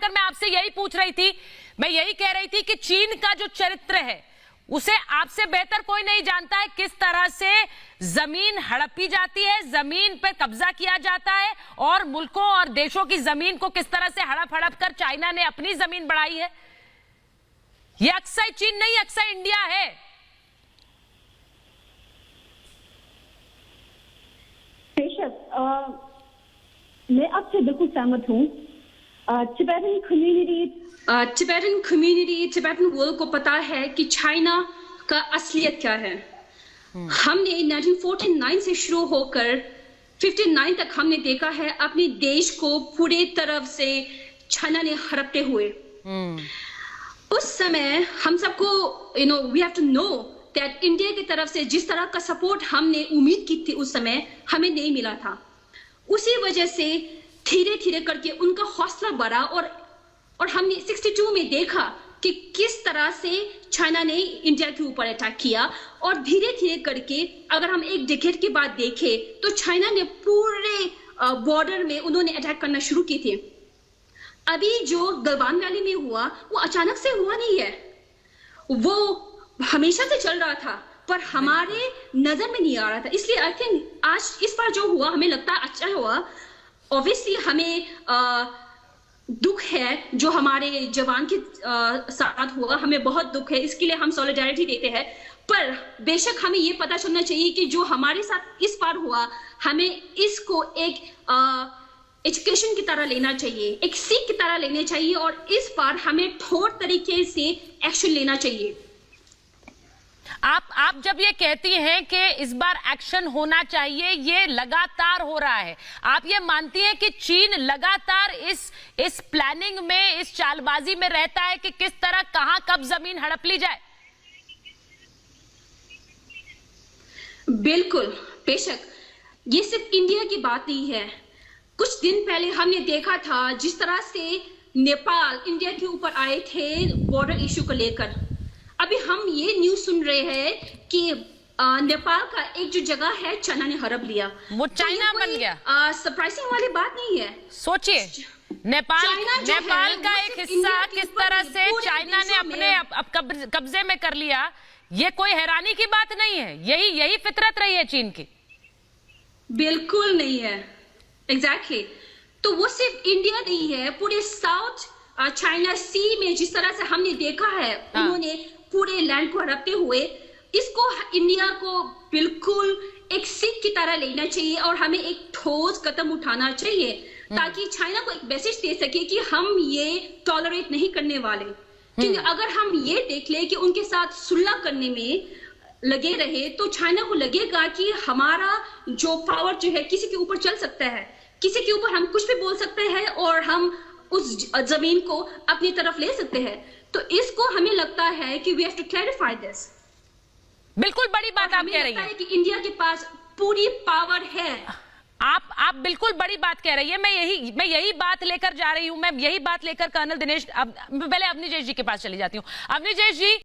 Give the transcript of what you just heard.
लेकर मैं आपसे यही पूछ रही थी, मैं यही कह रही थी कि चीन का जो चरित्र है उसे आपसे बेहतर कोई नहीं जानता है। किस तरह से जमीन हड़पी जाती है, जमीन पर कब्जा किया जाता है और मुल्कों और देशों की जमीन को किस तरह से हड़प हड़प कर चाइना ने अपनी जमीन बढ़ाई है। ये अक्सर चीन नहीं, अक्सर इंडिया है। बेशक मैं आपसे बिल्कुल सहमत हूँ। टिबेटन कम्युनिटी, टिबेटन वर्ल्ड को पता है कि चाइना का असलियत क्या है। हमने 1949 से शुरू होकर 59 तक हमने देखा है अपने देश को पूरे तरफ से चाइना ने हड़पते हुए। उस समय हम सबको we have to know that India की तरफ से जिस तरह का सपोर्ट हमने उम्मीद की थी उस समय हमें नहीं मिला था। उसी वजह से धीरे धीरे करके उनका हौसला बढ़ा और हमने 62 में देखा कि किस तरह से चाइना ने इंडिया के ऊपर अटैक किया और धीरे धीरे करके अगर हम एक डिकेड के बाद देखें तो चाइना ने पूरे बॉर्डर में उन्होंने अटैक करना शुरू किए थे। अभी जो गलवान वैली में हुआ वो अचानक से हुआ नहीं है, वो हमेशा से चल रहा था पर हमारे नजर में नहीं आ रहा था। इसलिए आई थिंक आज इस बार जो हुआ हमें लगता है अच्छा हुआ। ऑब्वियसली हमें दुख है जो हमारे जवान के साथ हुआ, हमें बहुत दुख है, इसके लिए हम सॉलिडारिटी देते हैं। पर बेशक हमें ये पता चलना चाहिए कि जो हमारे साथ इस बार हुआ हमें इसको एक एजुकेशन की तरह लेना चाहिए, एक सीख की तरह लेना चाहिए और इस बार हमें ठोस तरीके से एक्शन लेना चाहिए। आप जब ये कहती हैं कि इस बार एक्शन होना चाहिए, ये लगातार हो रहा है, आप ये मानती हैं कि चीन लगातार इस प्लानिंग में, इस चालबाजी में रहता है कि किस तरह कहां कब जमीन हड़प ली जाए? बिल्कुल, बेशक ये सिर्फ इंडिया की बात नहीं है। कुछ दिन पहले हमने देखा था जिस तरह से नेपाल इंडिया के ऊपर आए थे बॉर्डर इश्यू को लेकर। अभी हम ये न्यूज सुन रहे हैं कि नेपाल का एक जो जगह है चाइना ने हड़प लिया, वो चाइना तो बन गया। सरप्राइजिंग वाली बात नहीं है। सोचिए नेपाल का एक हिस्सा किस तरह से चाइना ने अपने कब्जे में कर लिया। ये कोई हैरानी की बात नहीं है, यही फितरत रही है चीन की। बिल्कुल नहीं है, एग्जैक्टली। तो वो सिर्फ इंडिया नहीं है, पूरे साउथ चाइना सी में जिस तरह से हमने देखा है उन्होंने पूरे लैंड को हड़पते हुए, इसको इंडिया को बिल्कुल एक सीख की तरह लेना चाहिए और हमें एक ठोस कदम उठाना चाहिए ताकि चाइना को एक मैसेज दे सके कि हम ये टॉलरेट नहीं करने वाले। क्योंकि अगर हम ये देख ले कि उनके साथ सुलह करने में लगे रहे तो चाइना को लगेगा कि हमारा जो पावर जो है किसी के ऊपर चल सकता है, किसी के ऊपर हम कुछ भी बोल सकते हैं और हम उस जमीन को अपनी तरफ ले सकते हैं। तो इसको हमें लगता है कि we have to clarify this. बिल्कुल बड़ी बात आप कह रही हैं कि इंडिया के पास पूरी पावर है। आप बिल्कुल बड़ी बात कह रही है। मैं यही बात लेकर जा रही हूं, मैं यही बात लेकर कर्नल दिनेश, अब पहले अवनीश जी के पास चली जाती हूं। अवनीश जी,